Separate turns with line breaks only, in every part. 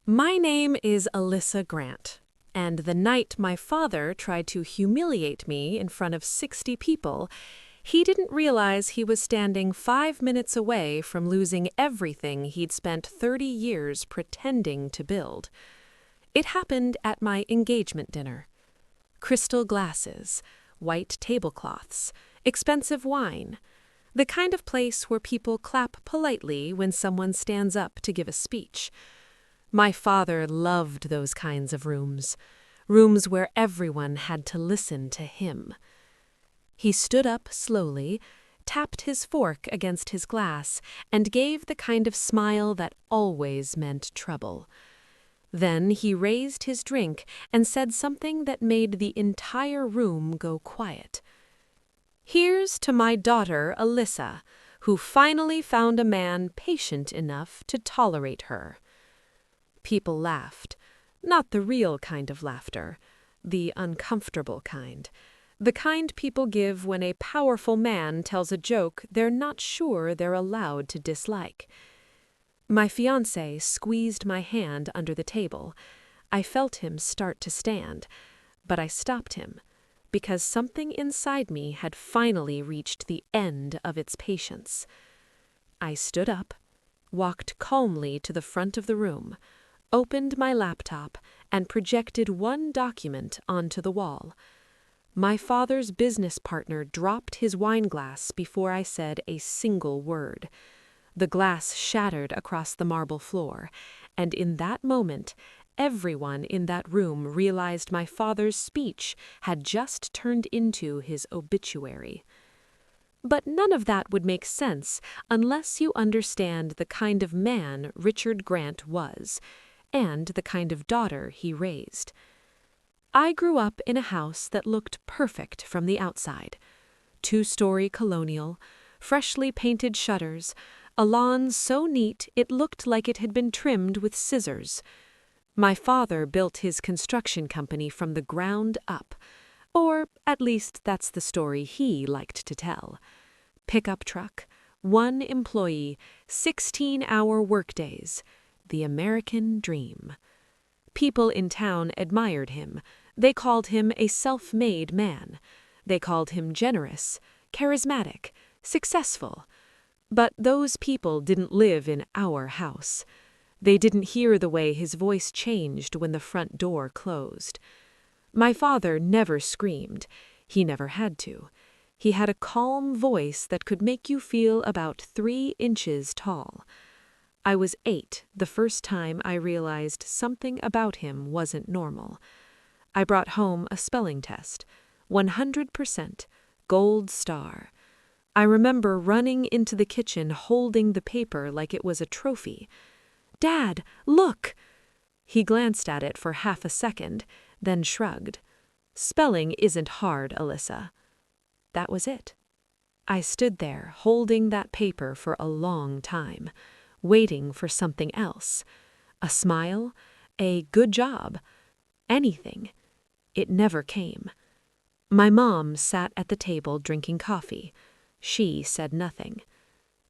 My name is Alyssa Grant, and the night my father tried to humiliate me in front of 60 people, he didn't realize he was standing 5 minutes away from losing everything he'd spent 30 years pretending to build. It happened at my engagement dinner. Crystal glasses, white tablecloths, expensive wine, the kind of place where people clap politely when someone stands up to give a speech. My father loved those kinds of rooms where everyone had to listen to him. He stood up slowly, tapped his fork against his glass, and gave the kind of smile that always meant trouble. Then he raised his drink and said something that made the entire room go quiet. "Here's to my daughter, Alyssa, who finally found a man patient enough to tolerate her." People laughed, not the real kind of laughter, the uncomfortable kind, the kind people give when a powerful man tells a joke they're not sure they're allowed to dislike. My fiancé squeezed my hand under the table. I felt him start to stand, but I stopped him, because something inside me had finally reached the end of its patience. I stood up, walked calmly to the front of the room, opened my laptop, and projected one document onto the wall. My father's business partner dropped his wine glass before I said a single word. The glass shattered across the marble floor, and in that moment, everyone in that room realized my father's speech had just turned into his obituary. But none of that would make sense unless you understand the kind of man Richard Grant was, and the kind of daughter he raised. I grew up in a house that looked perfect from the outside. 2-story colonial, freshly painted shutters, a lawn so neat it looked like it had been trimmed with scissors. My father built his construction company from the ground up, or at least that's the story he liked to tell. Pickup truck, 1 employee, 16-hour workdays. The American dream. People in town admired him. They called him a self-made man. They called him generous, charismatic, successful. But those people didn't live in our house. They didn't hear the way his voice changed when the front door closed. My father never screamed. He never had to. He had a calm voice that could make you feel about 3 inches tall. I was 8 the first time I realized something about him wasn't normal. I brought home a spelling test, 100%, gold star. I remember running into the kitchen holding the paper like it was a trophy. "Dad, look!" He glanced at it for half a second, then shrugged. "Spelling isn't hard, Alyssa." That was it. I stood there holding that paper for a long time, waiting for something else. A smile, a good job, anything. It never came. My mom sat at the table drinking coffee. She said nothing.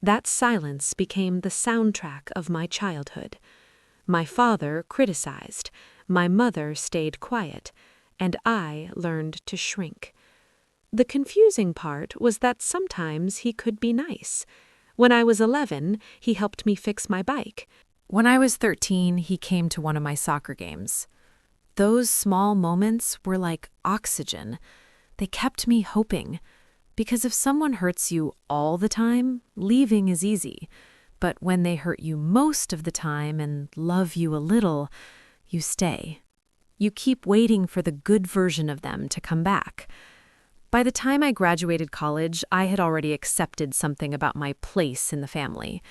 That silence became the soundtrack of my childhood. My father criticized, my mother stayed quiet, and I learned to shrink. The confusing part was that sometimes he could be nice. When I was 11, he helped me fix my bike. When I was 13, he came to one of my soccer games. Those small moments were like oxygen. They kept me hoping. Because if someone hurts you all the time, leaving is easy. But when they hurt you most of the time and love you a little, you stay. You keep waiting for the good version of them to come back. By the time I graduated college, I had already accepted something about my place in the family.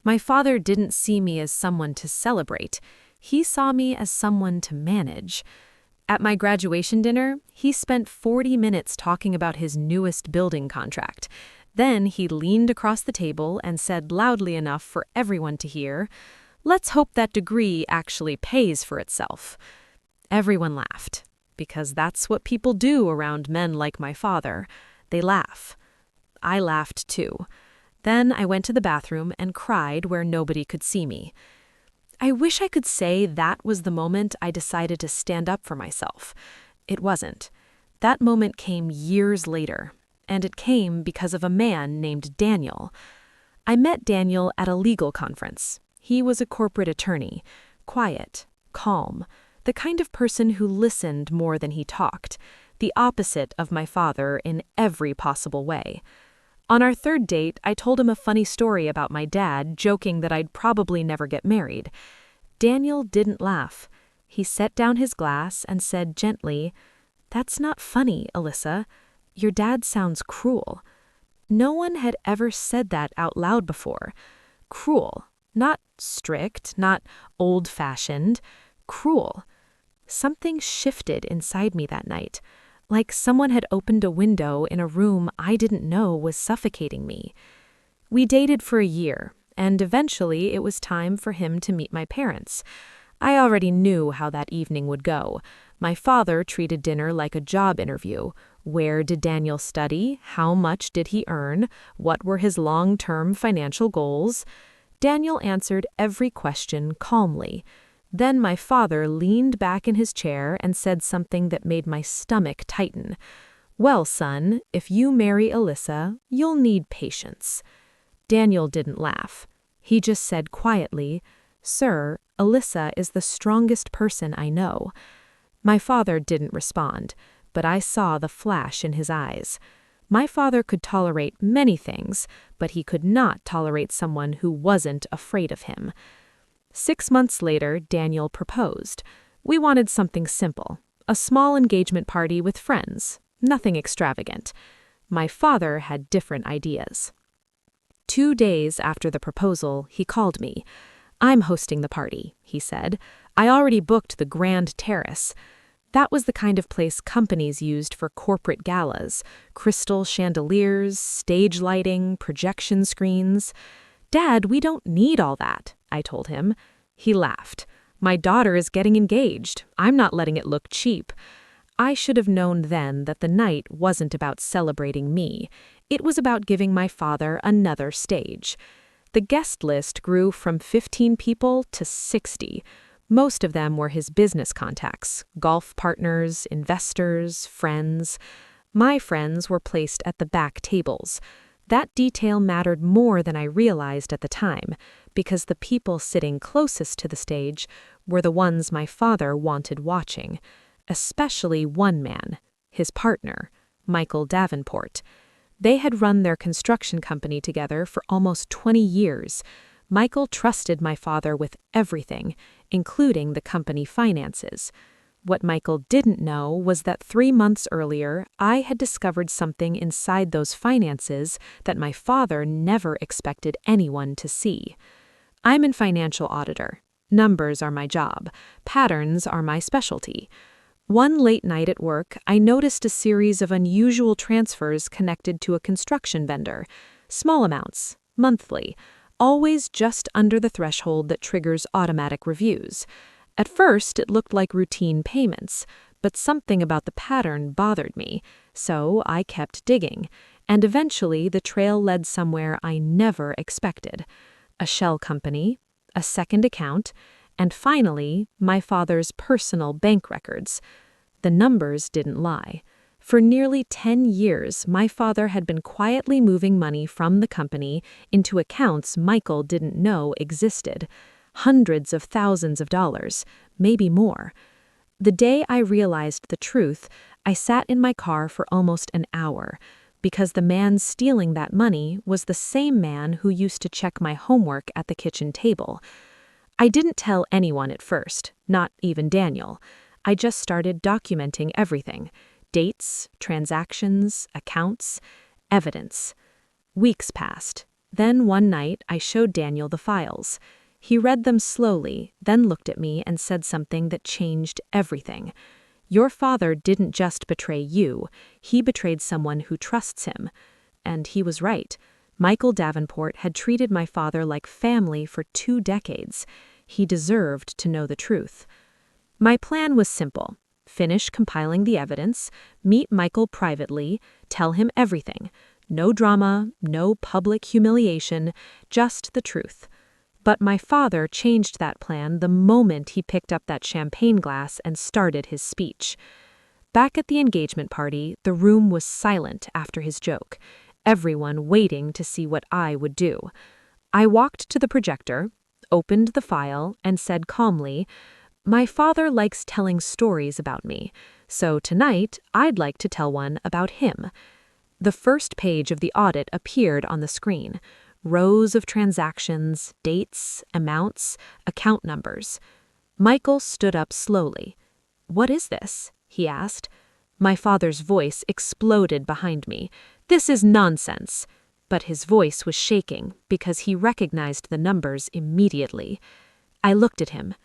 My father didn't see me as someone to celebrate. He saw me as someone to manage. At my graduation dinner, he spent 40 minutes talking about his newest building contract. Then he leaned across the table and said loudly enough for everyone to hear, "Let's hope that degree actually pays for itself." Everyone laughed. Because that's what people do around men like my father. They laugh. I laughed too. Then I went to the bathroom and cried where nobody could see me. I wish I could say that was the moment I decided to stand up for myself. It wasn't. That moment came years later, and it came because of a man named Daniel. I met Daniel at a legal conference. He was a corporate attorney, quiet, calm, the kind of person who listened more than he talked, the opposite of my father in every possible way. On our third date, I told him a funny story about my dad, joking that I'd probably never get married. Daniel didn't laugh. He set down his glass and said gently, "That's not funny, Alyssa. Your dad sounds cruel." No one had ever said that out loud before. Cruel. Not strict, not old-fashioned. Cruel. Something shifted inside me that night, like someone had opened a window in a room I didn't know was suffocating me. We dated for a year, and eventually it was time for him to meet my parents. I already knew how that evening would go. My father treated dinner like a job interview. Where did Daniel study? How much did he earn? What were his long-term financial goals? Daniel answered every question calmly. Then my father leaned back in his chair and said something that made my stomach tighten. "Well, son, if you marry Alyssa, you'll need patience." Daniel didn't laugh. He just said quietly, "Sir, Alyssa is the strongest person I know." My father didn't respond, but I saw the flash in his eyes. My father could tolerate many things, but he could not tolerate someone who wasn't afraid of him. 6 months later, Daniel proposed. We wanted something simple, a small engagement party with friends, nothing extravagant. My father had different ideas. 2 days after the proposal, he called me. "I'm hosting the party," he said. "I already booked the Grand Terrace." That was the kind of place companies used for corporate galas, crystal chandeliers, stage lighting, projection screens. "Dad, we don't need all that," I told him. He laughed. "My daughter is getting engaged. I'm not letting it look cheap." I should have known then that the night wasn't about celebrating me. It was about giving my father another stage. The guest list grew from 15 people to 60. Most of them were his business contacts, golf partners, investors, friends. My friends were placed at the back tables. That detail mattered more than I realized at the time, because the people sitting closest to the stage were the ones my father wanted watching, especially one man, his partner, Michael Davenport. They had run their construction company together for almost 20 years. Michael trusted my father with everything, including the company finances. What Michael didn't know was that 3 months earlier, I had discovered something inside those finances that my father never expected anyone to see. I'm an financial auditor. Numbers are my job. Patterns are my specialty. One late night at work, I noticed a series of unusual transfers connected to a construction vendor. Small amounts, monthly, always just under the threshold that triggers automatic reviews. At first, it looked like routine payments, but something about the pattern bothered me, so I kept digging, and eventually the trail led somewhere I never expected. A shell company, a second account, and finally, my father's personal bank records. The numbers didn't lie. For nearly 10 years, my father had been quietly moving money from the company into accounts Michael didn't know existed. Hundreds of thousands of dollars, maybe more. The day I realized the truth, I sat in my car for almost an hour, because the man stealing that money was the same man who used to check my homework at the kitchen table. I didn't tell anyone at first, not even Daniel. I just started documenting everything. Dates, transactions, accounts, evidence. Weeks passed. Then one night I showed Daniel the files. He read them slowly, then looked at me and said something that changed everything. "Your father didn't just betray you, he betrayed someone who trusts him." And he was right. Michael Davenport had treated my father like family for 2 decades. He deserved to know the truth. My plan was simple. Finish compiling the evidence, meet Michael privately, tell him everything. No drama, no public humiliation, just the truth. But my father changed that plan the moment he picked up that champagne glass and started his speech. Back at the engagement party, the room was silent after his joke, everyone waiting to see what I would do. I walked to the projector, opened the file, and said calmly, "My father likes telling stories about me, so tonight I'd like to tell one about him." The first page of the audit appeared on the screen. Rows of transactions, dates, amounts, account numbers. Michael stood up slowly. "What is this?" he asked. My father's voice exploded behind me. "This is nonsense." But his voice was shaking because he recognized the numbers immediately. I looked at him.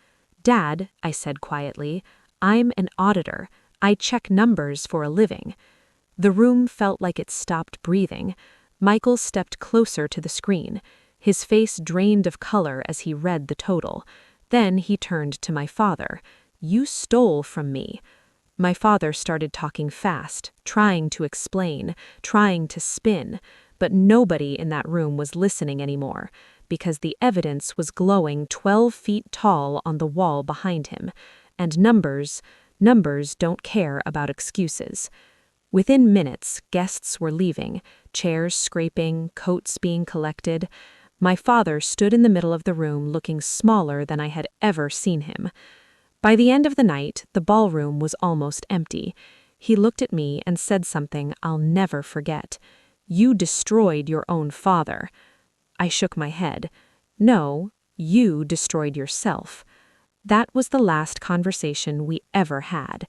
"Dad," I said quietly, "I'm an auditor. I check numbers for a living." The room felt like it stopped breathing. Michael stepped closer to the screen. His face drained of color as he read the total. Then he turned to my father. "You stole from me." My father started talking fast, trying to explain, trying to spin, but nobody in that room was listening anymore, because the evidence was glowing 12 feet tall on the wall behind him, and numbers don't care about excuses. Within minutes, guests were leaving, chairs scraping, coats being collected. My father stood in the middle of the room looking smaller than I had ever seen him. By the end of the night, the ballroom was almost empty. He looked at me and said something I'll never forget. "You destroyed your own father." I shook my head. "No, you destroyed yourself." That was the last conversation we ever had.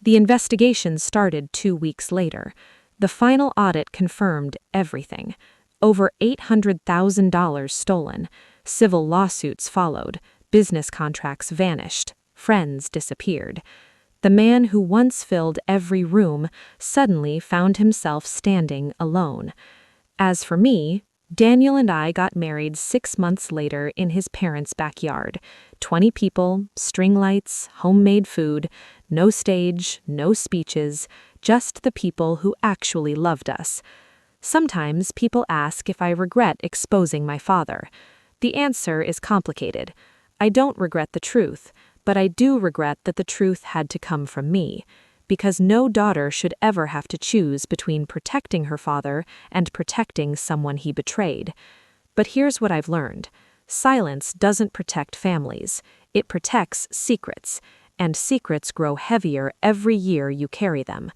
The investigation started 2 weeks later. The final audit confirmed everything. Over $800,000 stolen. Civil lawsuits followed. Business contracts vanished. Friends disappeared. The man who once filled every room suddenly found himself standing alone. As for me, Daniel and I got married 6 months later in his parents' backyard. 20 people, string lights, homemade food, no stage, no speeches, just the people who actually loved us. Sometimes people ask if I regret exposing my father. The answer is complicated. I don't regret the truth, but I do regret that the truth had to come from me, because no daughter should ever have to choose between protecting her father and protecting someone he betrayed. But here's what I've learned. Silence doesn't protect families. It protects secrets, and secrets grow heavier every year you carry them.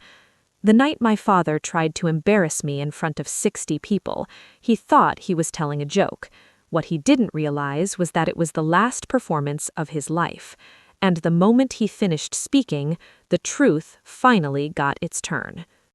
The night my father tried to embarrass me in front of 60 people, he thought he was telling a joke. What he didn't realize was that it was the last performance of his life. And the moment he finished speaking, the truth finally got its turn.